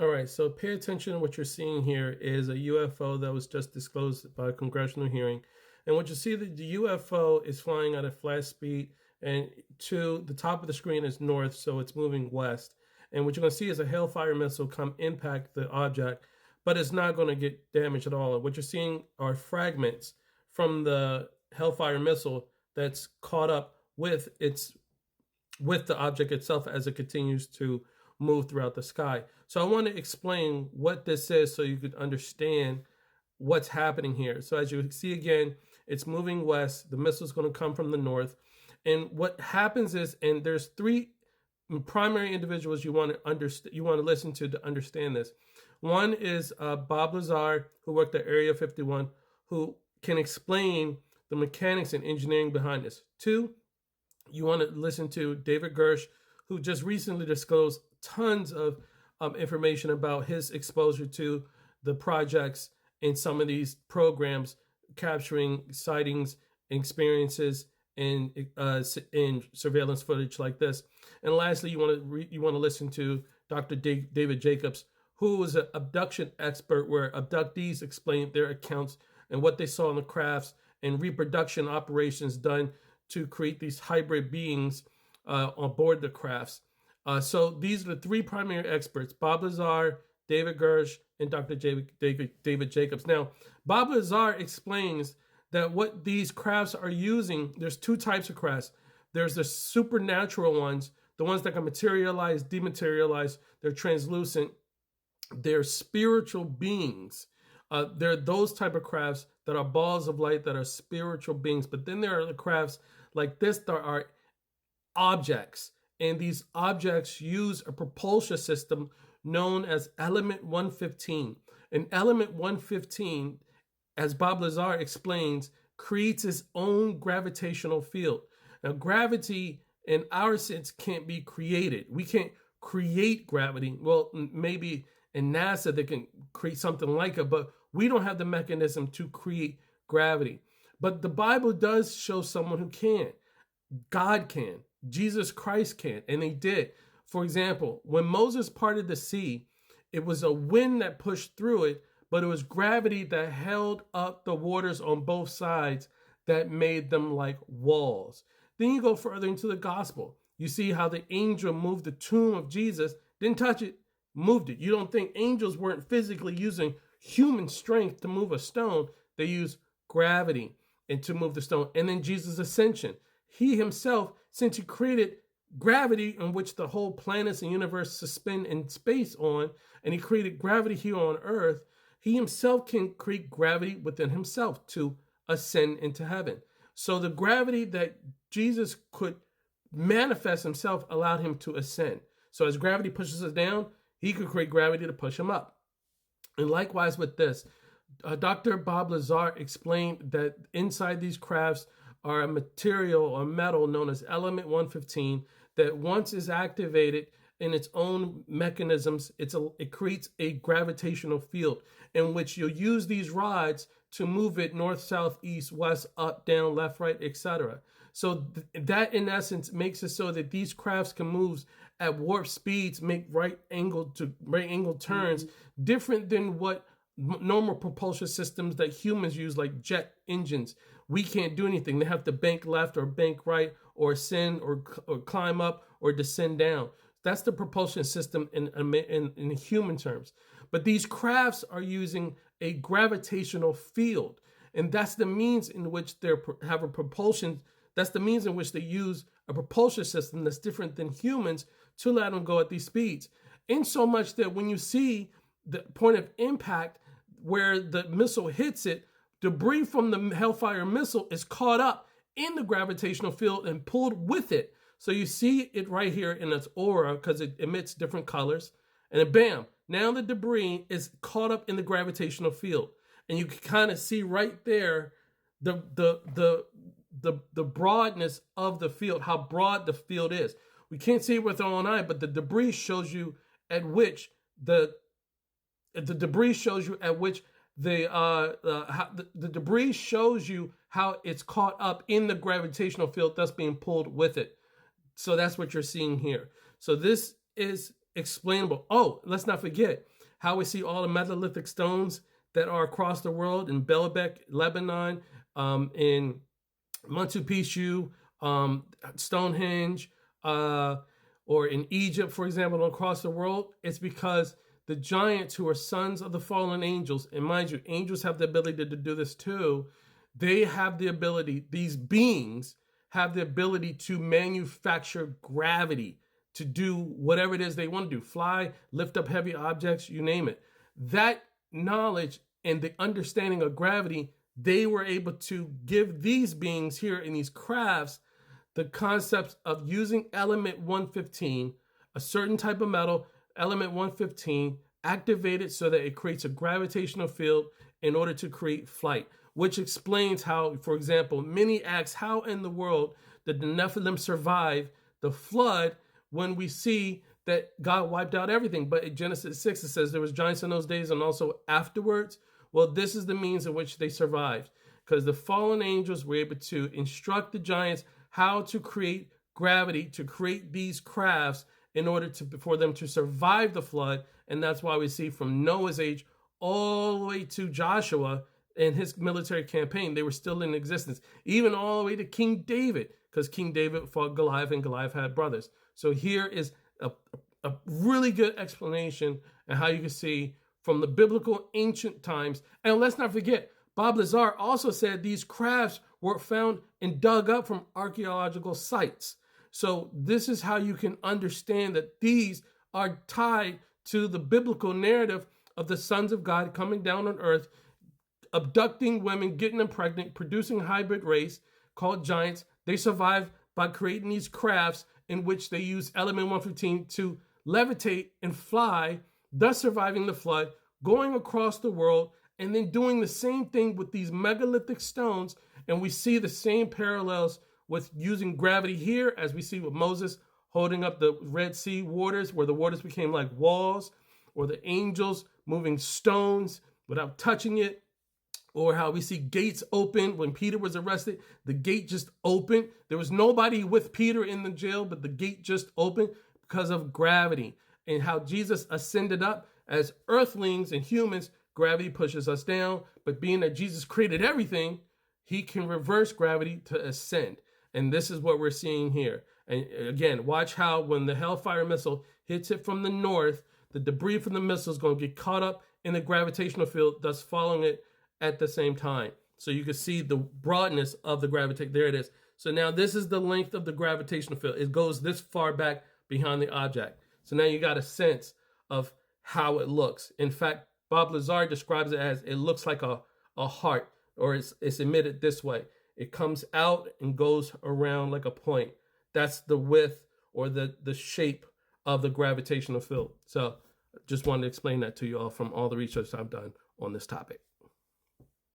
All right, so pay attention to what you're seeing here is a UFO that was just disclosed by a congressional hearing. And what you see, the UFO is flying at a flat speed, and to the top of the screen is north, so it's moving west. And what you're going to see is a Hellfire missile come impact the object, but it's not going to get damaged at all. What you're seeing are fragments from the Hellfire missile that's caught up with the object itself as it continues to move throughout the sky. So I want to explain what this is so you could understand what's happening here. So as you see again, it's moving west. The missile is going to come from the north. And what happens is, and there's three primary individuals you want to listen to understand this. One is Bob Lazar, who worked at Area 51, who can explain the mechanics and engineering behind this. Two, you want to listen to David Gersh, who just recently disclosed tons of information about his exposure to the projects in some of these programs, capturing sightings, experiences, and in surveillance footage like this. And lastly, you want to listen to Dr. David Jacobs, who was an abduction expert, where abductees explained their accounts and what they saw in the crafts and reproduction operations done to create these hybrid beings on board the crafts. So these are the three primary experts: Bob Lazar, David Gersh, and Dr. David Jacobs. Now, Bob Lazar explains that what these crafts are using, there's two types of crafts. There's the supernatural ones, the ones that can materialize, dematerialize, they're translucent, they're spiritual beings. There are those type of crafts that are balls of light that are spiritual beings. But then there are the crafts like this that are objects. And these objects use a propulsion system known as Element 115. And Element 115, as Bob Lazar explains, creates its own gravitational field. Now, gravity in our sense can't be created. We can't create gravity. Well, maybe in NASA they can create something like it, but we don't have the mechanism to create gravity. But the Bible does show someone who can. God can. Jesus Christ can, and they did. For example, when Moses parted the sea, it was a wind that pushed through it, but it was gravity that held up the waters on both sides that made them like walls. Then you go further into the gospel. You see how the angel moved the tomb of Jesus, didn't touch it, moved it. You don't think angels weren't physically using human strength to move a stone. They used gravity and to move the stone. And then Jesus' ascension. He himself, since he created gravity in which the whole planets and universe suspend in space on, and he created gravity here on earth, he himself can create gravity within himself to ascend into heaven. So the gravity that Jesus could manifest himself allowed him to ascend. So as gravity pushes us down, he could create gravity to push him up. And likewise with this, Dr. Bob Lazar explained that inside these crafts are a material or metal known as Element 115 that once is activated in its own mechanisms, it creates a gravitational field in which you'll use these rods to move it north, south, east, west, up, down, left, right, etc. So that in essence makes it so that these crafts can move at warp speeds, make right angle turns, different than what normal propulsion systems that humans use, like jet engines. We can't do anything. They have to bank left or bank right or ascend or climb up or descend down. That's the propulsion system in human terms. But these crafts are using a gravitational field, and that's the means in which they have a propulsion. That's the means in which they use a propulsion system that's different than humans to let them go at these speeds. In so much that when you see the point of impact where the missile hits it, debris from the Hellfire missile is caught up in the gravitational field and pulled with it. So you see it right here in its aura because it emits different colors. And then bam, now the debris is caught up in the gravitational field. And you can kind of see right there the broadness of the field, how broad the field is. We can't see it with our own eye, but the debris shows you at which the debris shows you how it's caught up in the gravitational field, thus being pulled with it. So that's what you're seeing here. So this is explainable. Oh, let's not forget how we see all the megalithic stones that are across the world in Baalbek, Lebanon, in Machu Picchu, Stonehenge, or in Egypt, for example, across the world. It's because the giants who are sons of the fallen angels, and mind you, angels have the ability to do this too. They have the ability, these beings have the ability to manufacture gravity, to do whatever it is they want to do, fly, lift up heavy objects, you name it. That knowledge and the understanding of gravity, they were able to give these beings here in these crafts the concepts of using element 115, a certain type of metal, element 115, activated so that it creates a gravitational field in order to create flight, which explains how, for example, many ask how in the world did the Nephilim survive the flood when we see that God wiped out everything. But in Genesis 6, it says there was giants in those days and also afterwards. Well, this is the means in which they survived, because the fallen angels were able to instruct the giants how to create gravity, to create these crafts in order for them to survive the flood. And that's why we see from Noah's age all the way to Joshua and his military campaign, they were still in existence, even all the way to King David, because King David fought Goliath and Goliath had brothers. So here is a really good explanation and how you can see from the biblical ancient times. And let's not forget, Bob Lazar also said these crafts were found and dug up from archaeological sites. So this is how you can understand that these are tied to the biblical narrative of the sons of God coming down on earth, abducting women, getting them pregnant, producing a hybrid race called giants. They survive by creating these crafts in which they use element 115 to levitate and fly, thus surviving the flood, going across the world, and then doing the same thing with these megalithic stones. And we see the same parallels with using gravity here, as we see with Moses holding up the Red Sea waters, where the waters became like walls, or the angels moving stones without touching it, or how we see gates open. When Peter was arrested, the gate just opened. There was nobody with Peter in the jail, but the gate just opened because of gravity. And how Jesus ascended up as earthlings and humans, gravity pushes us down. But being that Jesus created everything, he can reverse gravity to ascend. And this is what we're seeing here. And again, watch how when the Hellfire missile hits it from the north, the debris from the missile is going to get caught up in the gravitational field, thus following it at the same time. So you can see the broadness of the gravitation. There it is. So now this is the length of the gravitational field. It goes this far back behind the object. So now you got a sense of how it looks. In fact, Bob Lazar describes it as it looks like a heart, or it's emitted this way. It comes out and goes around like a point. That's the width or the shape of the gravitational field. So just wanted to explain that to you all from all the research I've done on this topic.